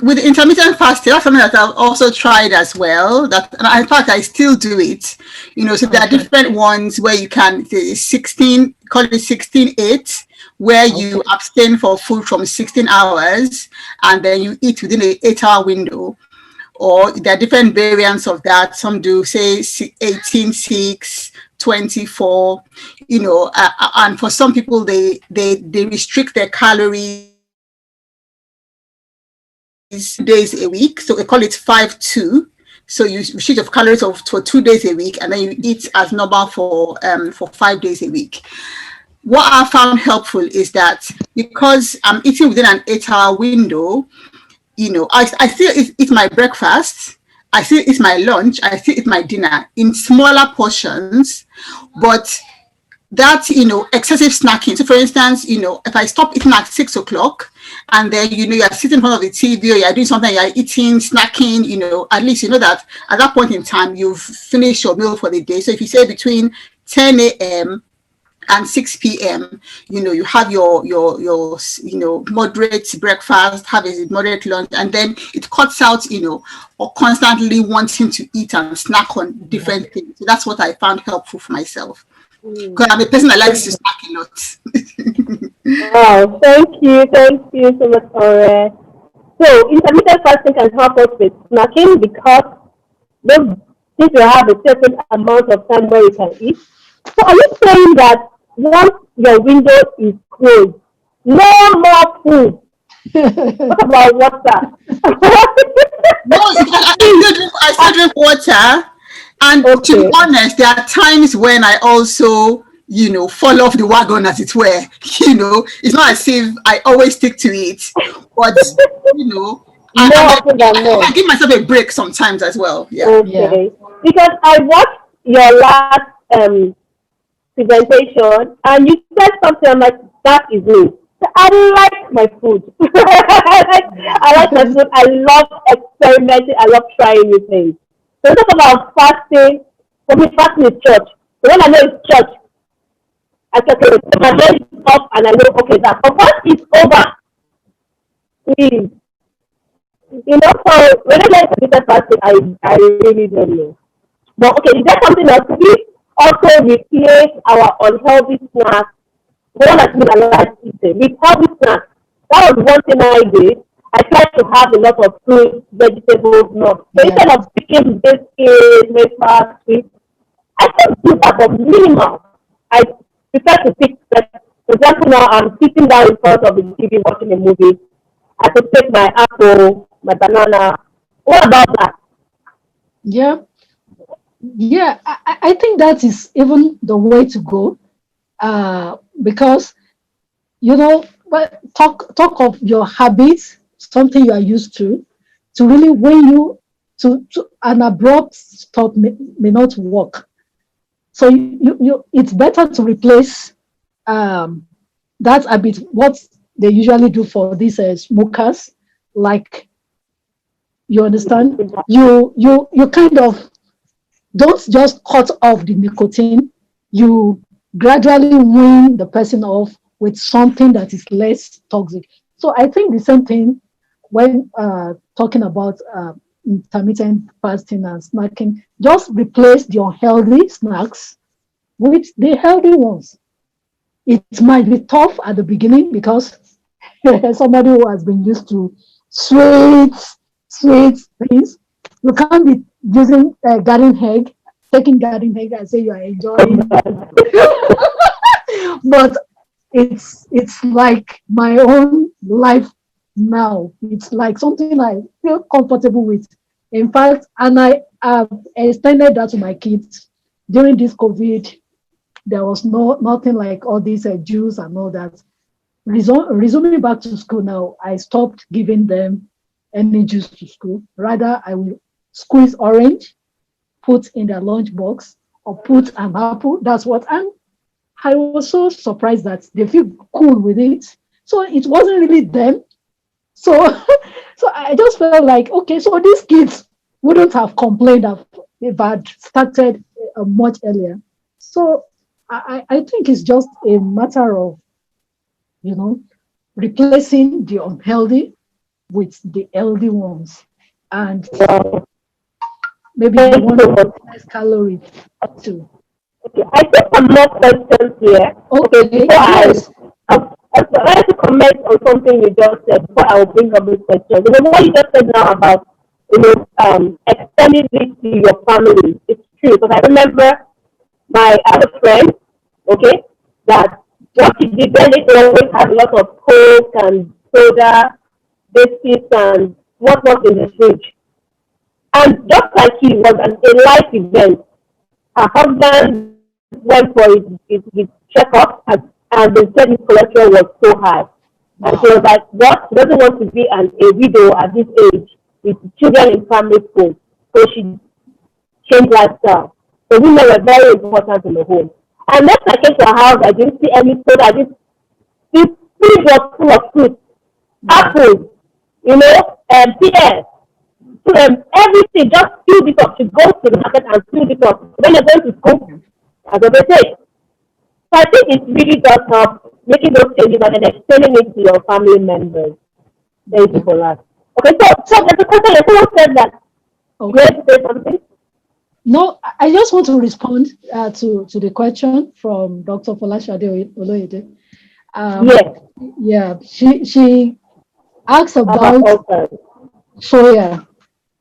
With intermittent fasting, that's something that I've also tried as well. That, and in fact, I still do it. So there are different ones where you can 16, call it 16/8, where you abstain for food from 16 hours and then you eat within an 8-hour window. Or there are different variants of that. Some do say 18/6, 24. And for some people, they restrict their calories days a week, so they call it 5-2. So you restrict your calories for 2 days a week, and then you eat as normal for 5 days a week. What I found helpful is that because I'm eating within an 8-hour window, I still eat my breakfast, I still eat my lunch, I still eat my dinner in smaller portions, but that, excessive snacking. So for instance, if I stop eating at 6 o'clock and then, you're sitting in front of the TV or you're doing something, you're eating, snacking, at least you know that at that point in time, you've finished your meal for the day. So if you say between 10 a.m. and 6 p.m., you have your moderate breakfast, have a moderate lunch, and then it cuts out, or constantly wanting to eat and snack on different things. So that's what I found helpful for myself. Because I'm a person that likes to snack a lot. Wow, thank you so much for so intermittent fasting can help us with snacking because since you have a certain amount of time where you can eat. So are you saying that once your window is closed, no more food? What about water? No, I still drink water. And to be honest, there are times when I also, fall off the wagon, as it were. It's not as if I always stick to it, but, I give myself a break sometimes as well. Yeah. Okay. Because I watched your last presentation and you said something, I'm like, that is me. I like my food. I like my food. I love experimenting. I love trying new things. So talk about fasting. For me, fasting is church. So when I know it's church, I can my day is off and I know, okay, that. But once it's over, please. So when I get committed fasting, I really don't know. But okay, is there something else? We also replace our unhealthy snacks, the one that we are like eating, with healthy snacks. That was one thing I did. I tried to have a lot of fruits, vegetables, nuts. So instead of picking biscuits, breakfast, sweets, I could do that, but minimal. I prefer to pick, like, for example, now I'm sitting down in front of the TV watching a movie. I could take my apple, my banana. What about that? Yeah, I think that is even the way to go, because but talk of your habits, something you are used to really when you to an abrupt stop may not work. So it's better to replace that habit. What they usually do for these smokers, like, you understand, you kind of don't just cut off the nicotine. You gradually wean the person off with something that is less toxic. So I think the same thing when talking about intermittent fasting and snacking. Just replace the unhealthy snacks with the healthy ones. It might be tough at the beginning because somebody who has been used to sweet things, you can't be using garden egg, taking garden egg and say you are enjoying. But it's like my own life now. It's like something I feel comfortable with. In fact, and I have extended that to my kids. During this COVID, there was nothing like all these juice and all that. Resuming back to school now, I stopped giving them any juice to school. Rather, I will squeeze orange, put in their lunchbox, or put an apple. That's what. And I was so surprised that they feel cool with it. So it wasn't really them. So, so I just felt like, okay, so these kids wouldn't have complained if I'd started much earlier. So I think it's just a matter of, replacing the unhealthy with the healthy ones, and Wow. maybe they Thank you want so to much. minimize calories too. Okay, I think some more questions here. Okay, Okay, before yes. I like to comment on something you just said before I will bring up this question. You know what you just said now about extending this to your family. It's true because I remember my other friend, okay, that what she did then they always had a lot of coke and soda, biscuits and what was in the fridge. And just like he was a life event, her husband went for his checkup and they said his cholesterol was so high. And she was Wow. like, what? She doesn't want to be a widow at this age with children in family school. So she changed lifestyle. So women were very important in the home. And next I came to her house, I didn't see any food. The fridge was full of fruit, Wow. apples, pears, everything. Just fill it up. She goes to the market and fill it up. When you're going to school, as they say. So I think it really does help making those changes and then explaining it to your family members. Thank you Yeah. for that. Okay, so there's a question. Someone said that you Okay. want to say something? No, I just want to respond to the question from Dr. Folashade Oloyede. Um, Yes, yeah, she asks about about ulcers. soya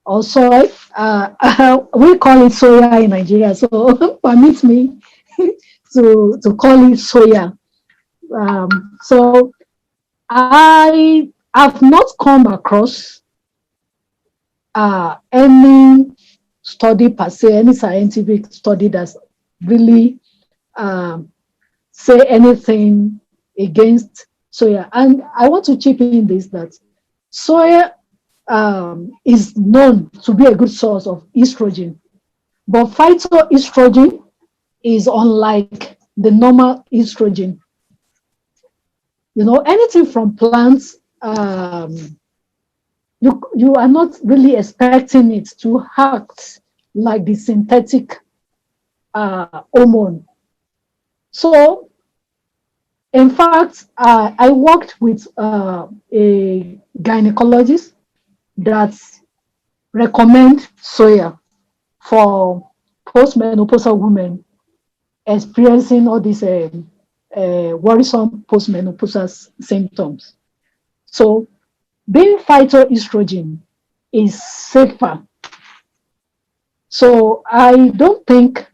or soy. We call it soya in Nigeria, so permit me to call it soya. So I have not come across any study per se, any scientific study that's really um, say anything against soya. And I want to chip in this that soya is known to be a good source of estrogen, but phytoestrogen is unlike the normal estrogen. Anything from plants, you are not really expecting it to act like the synthetic hormone. So, in fact, I worked with a gynecologist that recommend soya for postmenopausal women experiencing all these worrisome postmenopausal symptoms. So, being phytoestrogen is safer. So, I don't think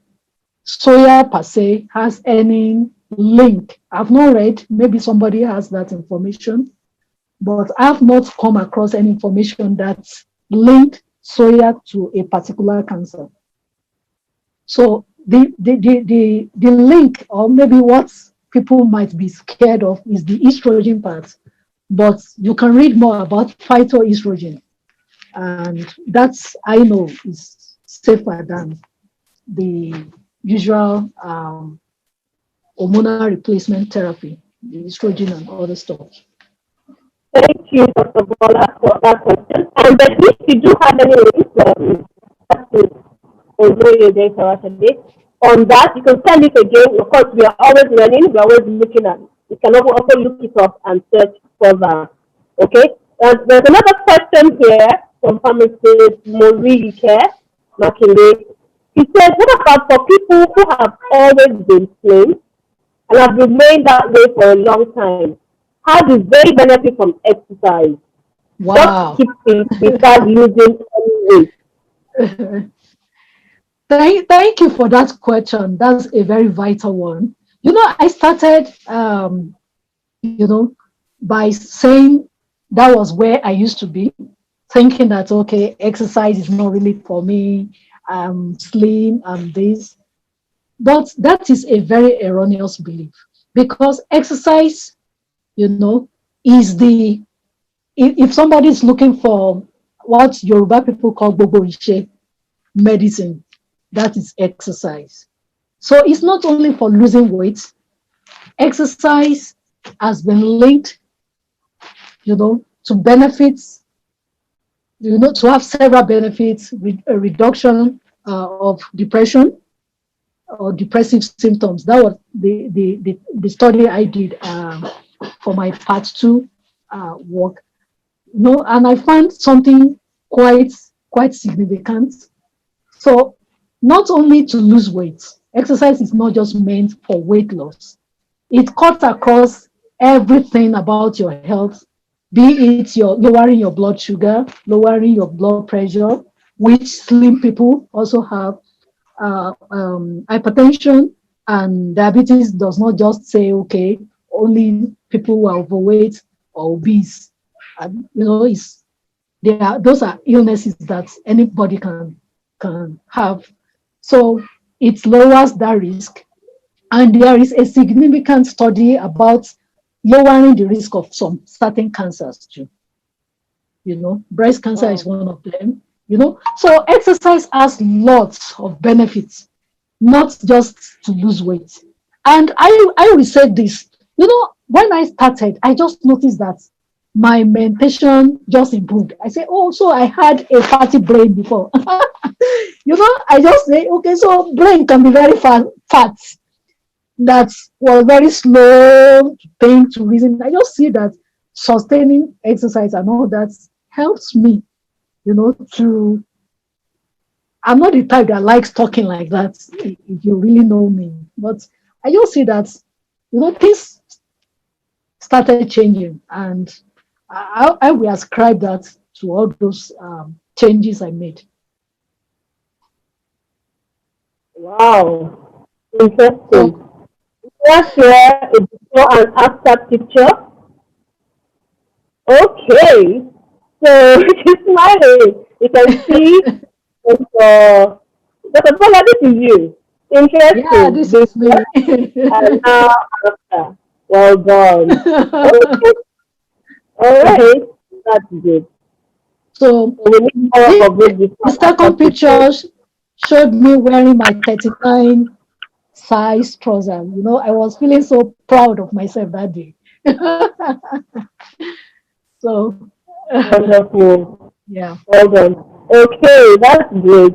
soya per se has any link. I've not read, maybe somebody has that information, but I've not come across any information that's linked soya to a particular cancer. So the link, or maybe what people might be scared of, is the estrogen part. But you can read more about phytoestrogen, and that's I know is safer than the usual hormonal replacement therapy, the estrogen and other stuff. Thank you, Dr. Bola, for that question. And but if you do have any on that, you can send it again. Of course, we are always learning. We're always looking at. You can also look it up and search further. Okay. There's another question here from pharmacist Marie Care Makinde. He says, what about for people who have always been slim and have remained that way for a long time? How do they benefit from exercise? Just to Wow. keep fit without losing any weight. Thank you for that question. That's a very vital one. I started, by saying that was where I used to be, thinking that, okay, exercise is not really for me. I'm slim, I'm this. But that is a very erroneous belief because exercise, is if somebody is looking for what Yoruba people call bobo ishe, medicine, that is exercise. So it's not only for losing weight. Exercise has been linked, to benefits, to have several benefits, a reduction of depression or depressive symptoms. That was the study I did for my part two work. No, and I found something quite quite significant. So not only to lose weight, exercise is not just meant for weight loss. It cuts across everything about your health, be it your lowering your blood sugar, lowering your blood pressure, which slim people also have, hypertension and diabetes does not just say, okay, only people who are overweight or obese. And, it's those are illnesses that anybody can have. So it lowers that risk. And there is a significant study about lowering the risk of some certain cancers too. Breast cancer is Wow. one of them. So exercise has lots of benefits, not just to lose weight. And I will say this, when I started, I just noticed that my mentation just improved. I say, oh, so I had a fatty brain before. I just say, okay, so brain can be very fat. That was very slow thing to reason. I just see that sustaining exercise and all that helps me, to I'm not the type that likes talking like that, if you really know me. But I just see that, things started changing, and I will ascribe that to all those changes I made. Wow. So, Interesting. Let's share a before and after picture. Okay. So she's smiling. You can see Dr. Bola, this is you. yeah, Interesting. this Before is me. and now after. Well done. Okay. All right. That's good. So, So we need more the, of this before the and after second picture. picture showed me wearing my 39 size trouser. I was feeling so proud of myself that day. So, Wonderful. yeah. Well done. Okay, that's great.